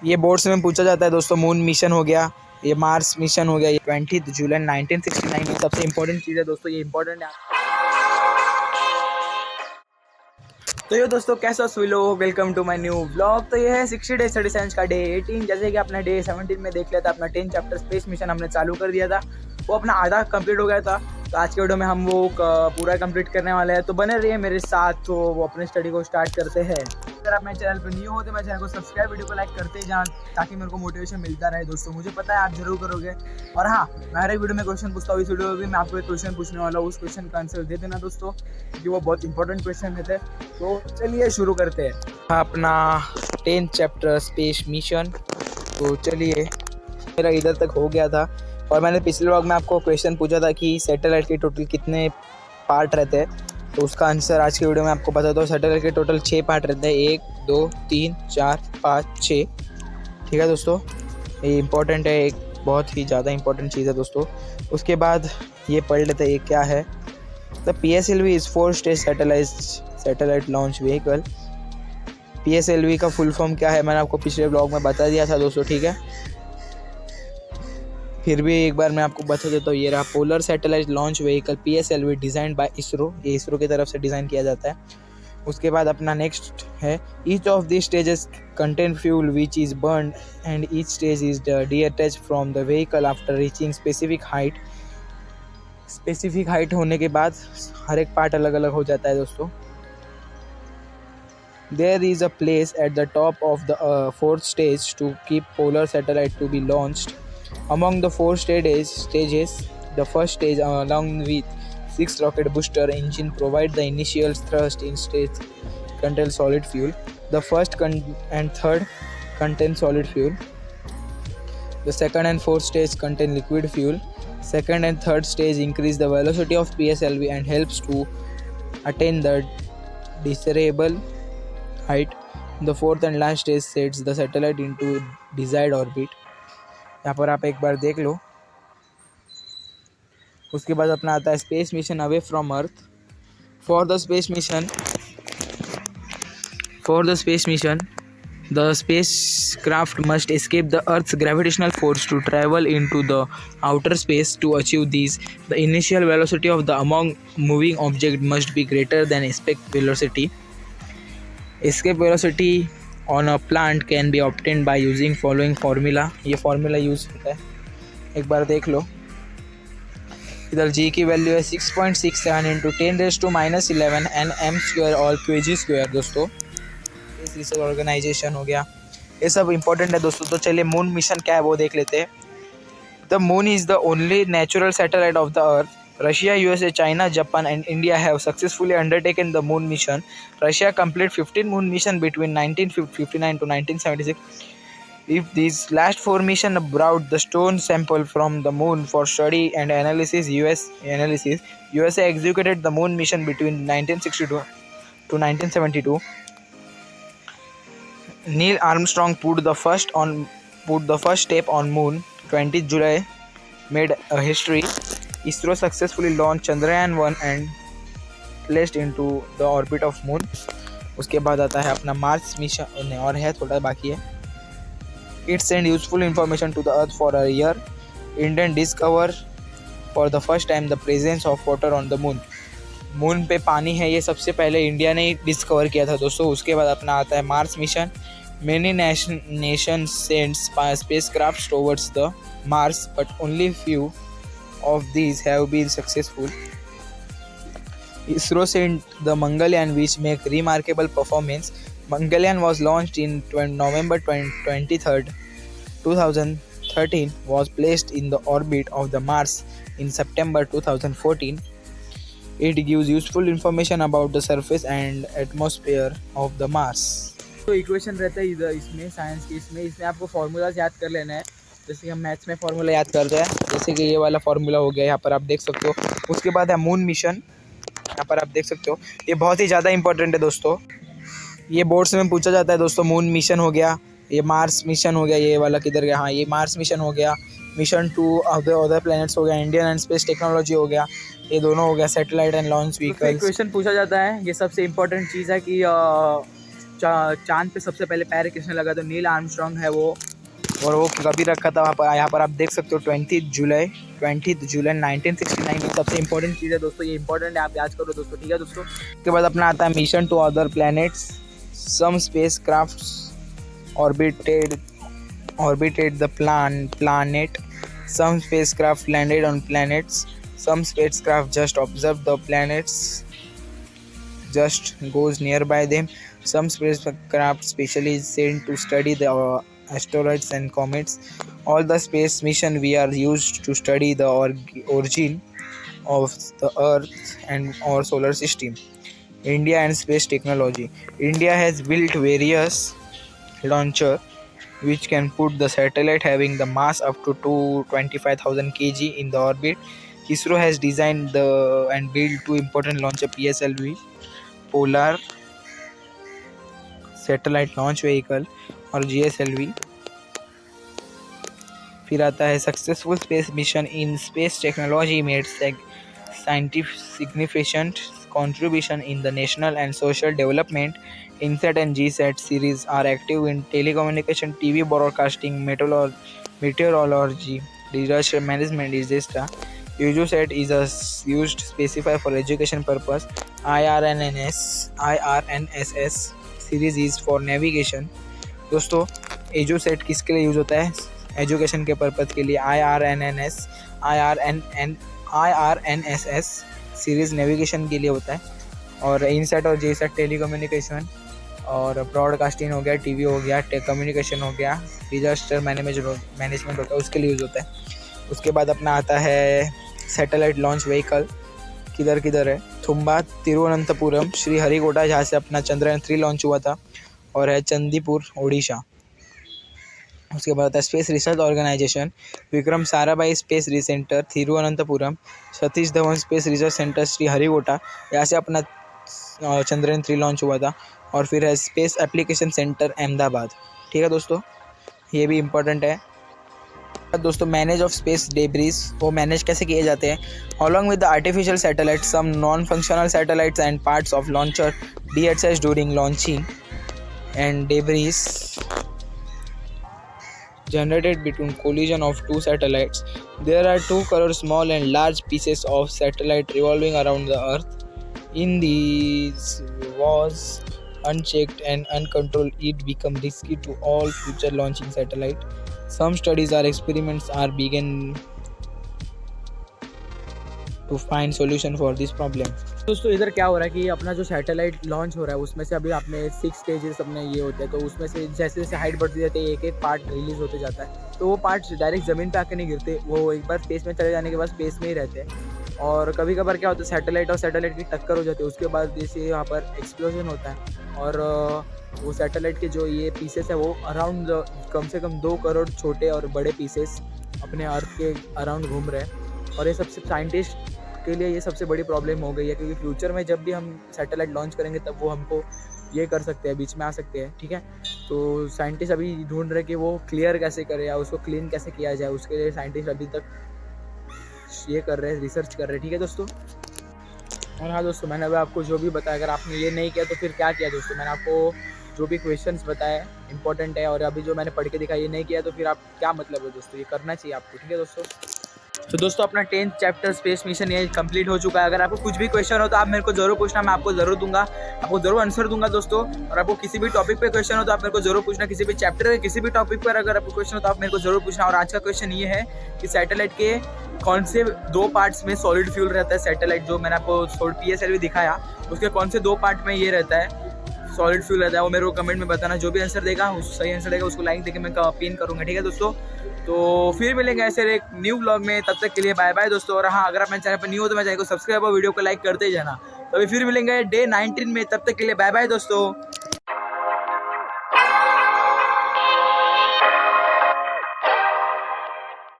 ये बोर्ड्स में पूछा जाता है दोस्तों। मून मिशन हो गया, ये मार्स मिशन हो गया, ये 20 जुलाई 1969 में सबसे इम्पोर्टेंट चीज़ है दोस्तों, ये इम्पोर्टेंट है। तो ये दोस्तों कैसे हो सभी लोग, welcome to my new vlog. तो ये है 60 डे स्टडी साइंस का डे 18। जैसे कि अपना डे 17 में देख लिया था, अपना 10 चैप्टर स्पेस मिशन हमने चालू कर दिया था, वो अपना आधा कंप्लीट हो गया था। तो आज के वीडियो में हम वो पूरा कंप्लीट करने वाले हैं, तो बने रहिए मेरे साथ। तो वो अपने स्टडी को स्टार्ट करते हैं। अगर आप मेरे चैनल पर न्यू हो तो मेरे चैनल को सब्सक्राइब, वीडियो को लाइक करते जाएं, ताकि मेरे को मोटिवेशन मिलता रहे दोस्तों। मुझे पता है आप जरूर करोगे। और हाँ, मैं हर एक वीडियो में क्वेश्चन पूछता हूँ, इस वीडियो में भी मैं आपको एक क्वेश्चन पूछने वाला हूँ। उस क्वेश्चन का आंसर दे देना दोस्तों, क्योंकि वो बहुत इंपॉर्टेंट क्वेश्चन रहते हैं। तो चलिए शुरू करते हैं अपना 10 चैप्टर स्पेस मिशन। तो चलिए, मेरा इधर तक हो गया था। और मैंने पिछले व्लॉग में आपको क्वेश्चन पूछा था कि सैटेलाइट के टोटल कितने पार्ट रहते हैं, तो उसका आंसर आज की वीडियो में आपको बता दो। सैटेलाइट के टोटल 6 पार्ट रहते हैं, 1 2 3 4 5 6। ठीक है दोस्तों, ये इम्पोर्टेंट है, एक बहुत ही ज़्यादा इम्पोर्टेंट चीज़ है दोस्तों। उसके बाद ये पढ़ लेते हैं, ये क्या है। The PSLV is 4 stage satellite launch vehicle. PSLV का फुल फॉर्म क्या है मैंने आपको पिछले ब्लॉग में बता दिया था दोस्तों, ठीक है। फिर भी एक बार मैं आपको बता देता हूँ। ये रहा polar satellite launch vehicle PSLV, designed by ISRO. ये इसरो की तरफ से डिज़ाइन किया जाता है। उसके बाद अपना नेक्स्ट है, each of the stages contain fuel which is burn and each stage is detach from the vehicle after reaching specific height. Specific height होने के बाद हर एक पार्ट अलग अलग हो जाता है दोस्तों। There is a place at the top of the fourth stage to keep polar satellite to be launched. Among the 4 stages, the first stage, along with 6 rocket booster engine, provide the initial thrust in stage contain solid fuel. The first and third contain solid fuel. The second and fourth stage contain liquid fuel. Second and third stage increase the velocity of PSLV and helps to attain the desirable height. The fourth and last stage sets the satellite into desired orbit. यहाँ पर आप एक बार देख लो। उसके बाद अपना आता है space mission away from earth. For the space mission the spacecraft must escape the Earth's gravitational force to travel into the outer space. To achieve these, the initial velocity of the among moving object must be greater than escape velocity. Escape velocity on a plant can be obtained by using following formula. ये formula use होता है, एक बार देख लो। इधर G की value है 6.67 into 10⁻⁻11 nm² और kg² दोस्तों। इस रिसर्च ऑर्गेनाइजेशन हो गया, ये सब इंपॉर्टेंट है दोस्तों। तो चलिए मून मिशन क्या है वो देख लेते हैं। The moon is the only natural satellite of the earth. Russia, USA, China, Japan and India have successfully undertaken the moon mission. Russia completed 15 moon missions between 1959 to 1976. If these last 4 missions brought the stone sample from the moon for study and analysis, USA executed the moon mission between 1962 to 1972. Neil Armstrong put the first step on moon. 20 July made a history. ISRO successfully launched Chandrayaan-1 and placed into the orbit of moon. उसके बाद आता है अपना Mars mission, और है थोड़ा बाकी है। It sent useful information to the Earth for a year. Indian discover for the first time the presence of water on the moon. Moon पे पानी है, ये सबसे पहले इंडिया ने डिस्कवर किया था दोस्तों। उसके बाद अपना आता है Mars mission. Many nations sent spacecrafts towards the Mars, but only few of these have been successful. ISRO sent the Mangalyaan, which make remarkable performance. Mangalyaan was launched in November 23rd, 2013, was placed in the orbit of the Mars in September 2014. It gives useful information about the surface and atmosphere of the Mars. तो equation रहता है इधर इसमें science की, इसमें आपको formulas याद कर लेना है, जैसे कि हम मैथ्स में फार्मूला याद करते हैं। जैसे कि ये वाला फार्मूला हो गया, यहाँ पर आप देख सकते हो। उसके बाद है मून मिशन, यहाँ पर आप देख सकते हो। ये बहुत ही ज़्यादा इंपॉर्टेंट है दोस्तों, ये बोर्ड्स में पूछा जाता है दोस्तों। मून मिशन हो गया, ये मार्स मिशन हो गया, ये वाला किधर गया, हाँ ये मार्स मिशन हो गया। मिशन टू अदर प्लैनेट्स हो गया, इंडियन एंड स्पेस टेक्नोलॉजी हो गया, ये दोनों हो गया। Satellite and launch vehicle question पूछा जाता है। ये सबसे इम्पोर्टेंट चीज़ है कि चांद पे सबसे पहले पैर किसने लगा, तो नील आर्मस्ट्रॉन्ग है वो। और वो कभी रखा था वहाँ पर, यहाँ पर आप देख सकते हो 20 जुलाई 1969। ये सबसे इंपॉर्टेंट चीज़ है दोस्तों, ये इंपॉर्टेंट है, आप याद करो दोस्तों, ठीक है दोस्तों। उसके बाद अपना आता है mission to other planets, some space crafts orbited the planet, some spacecraft landed on planets, some spacecraft just observed the planets, just goes nearby them, some spacecraft specially sent to study the asteroids and comets. All the space mission we are used to study the origin of the earth and our solar system. India and space technology. India has built various launcher which can put the satellite having the mass up to 25,000 kg in the orbit. ISRO has designed and built two important launcher, PSLV, Polar Satellite Launch Vehicle, और GSLV. फिर आता है successful space mission in space technology made scientific significant contribution in the national and social development. INSAT and GSAT series are active in telecommunication, TV broadcasting, meteorology, disaster management, etc. USAT is used specify for education purpose. IRNSS series is for navigation. दोस्तों Edusat किसके लिए use होता है, education के purpose के लिए. IRNSS series navigation के लिए होता है. और इनसेट और जेसेट टेलीकम्युनिकेशन और ब्रॉडकास्टिंग हो गया, टीवी हो गया, कम्युनिकेशन हो गया, डिजास्टर मैनेजमेंट होता है, उसके लिए यूज़ होता है. उसके बाद अपना आता है सैटेलाइट लॉन्च व्हीकल. किधर है, थुम्बा तिरुवनंतपुरम श्रीहरिकोटा, जहाँ से अपना चंद्रयान 3 लॉन्च हुआ था, और है चंदीपुर ओडिशा. उसके बाद आता है space research organisation, Vikram Sarabhai space research centre Thiruvananthapuram, Satish Dhawan space research centre Sriharikota, यहाँ से अपना चंद्रयान 3 लॉन्च हुआ था. और फिर है स्पेस एप्लीकेशन सेंटर अहमदाबाद. ठीक है दोस्तों, ये भी इम्पोर्टेंट है. दोस्तों मैनेज ऑफ स्पेस डेब्रीज, वो मैनेज कैसे किए जाते हैं. Along with the artificial satellite, some non functional satellites and parts of launcher DHS during launching and debris generated between collision of two satellites. There are 2 crore small and large pieces of satellite revolving around the Earth. In these was unchecked and uncontrolled, it become risky to all future launching satellite. Some studies or experiments are begun to find solution for this problem. दोस्तों इधर क्या हो रहा है कि अपना जो satellite launch हो रहा है उसमें से अभी आपने 6 स्टेजेस अपने ये होते हैं, तो उसमें से जैसे जैसे हाइट बढ़ती जाती है एक पार्ट रिलीज़ होते जाता है. तो वो पार्ट्स डायरेक्ट ज़मीन पे आके नहीं गिरते, वो एक बार स्पेस में चले जाने के बाद स्पेस में ही रहते हैं. और कभी कभार क्या होता है सैटेलाइट और सैटेलाइट की टक्कर हो जाती है, उसके बाद जैसे यहाँ पर एक्सप्लोजन होता है और वो सैटेलाइट के जो ये पीसेस है वो अराउंड कम से कम 2 करोड़ छोटे और बड़े पीसेस अपने अर्थ के अराउंड घूम रहे हैं. और ये सबसे साइंटिस्ट के लिए ये सबसे बड़ी प्रॉब्लम हो गई है, क्योंकि फ्यूचर में जब भी हम सैटेलाइट लॉन्च करेंगे तब वो हमको ये कर सकते हैं, बीच में आ सकते हैं. ठीक है, तो साइंटिस्ट अभी ढूंढ रहे कि वो क्लियर कैसे करें या उसको क्लीन कैसे किया जाए, उसके लिए साइंटिस्ट अभी तक ये कर रहे हैं, रिसर्च कर रहे हैं. ठीक है दोस्तों. और हाँ दोस्तों, मैंने अभी आपको जो भी बताया, अगर आपने ये नहीं किया तो फिर क्या किया दोस्तों. मैंने आपको जो भी क्वेश्चंस बताए इंपॉर्टेंट है, और अभी जो मैंने पढ़ के दिखा ये नहीं किया तो फिर आप क्या मतलब है दोस्तों, ये करना चाहिए आपको. ठीक है दोस्तों. तो दोस्तों अपना 10th चैप्टर स्पेस मिशन ये कंप्लीट हो चुका है. अगर आपको कुछ भी क्वेश्चन हो तो आप मेरे को जरूर पूछना, मैं आपको जरूर दूंगा, आपको जरूर आंसर दूंगा दोस्तों. और आपको किसी भी टॉपिक पे क्वेश्चन हो तो आप मेरे को जरूर पूछना, किसी भी चैप्टर के किसी भी टॉपिक पर अगर आपको क्वेश्चन हो तो आप मेरे को जरूर पूछना. और आज का क्वेश्चन ये है कि सैटेलाइट के कौन से 2 पार्ट्स में सॉलिड फ्यूल रहता है. सैटेलाइट जो मैंने आपको PSLV दिखाया उसके कौन से 2 पार्ट में ये रहता है सॉलिड फ्यूल रहता है, वो मेरे को कमेंट में बताना. जो भी आंसर देगा उस सही आंसर देगा उसको लाइक देके मैं पिन करूँगा. ठीक है दोस्तों. तो फिर मिलेंगे ऐसे एक न्यू व्लॉग में, तब तक के लिए बाय बाय दोस्तों. और हाँ, अगर आप मेरे चैनल पर न्यू हो तो मेरे चैनल को सब्सक्राइब और वीडियो को लाइक करते ही जाना. तो अभी फिर मिलेंगे डे 19 में, तब तक के लिए बाय बाय दोस्तों.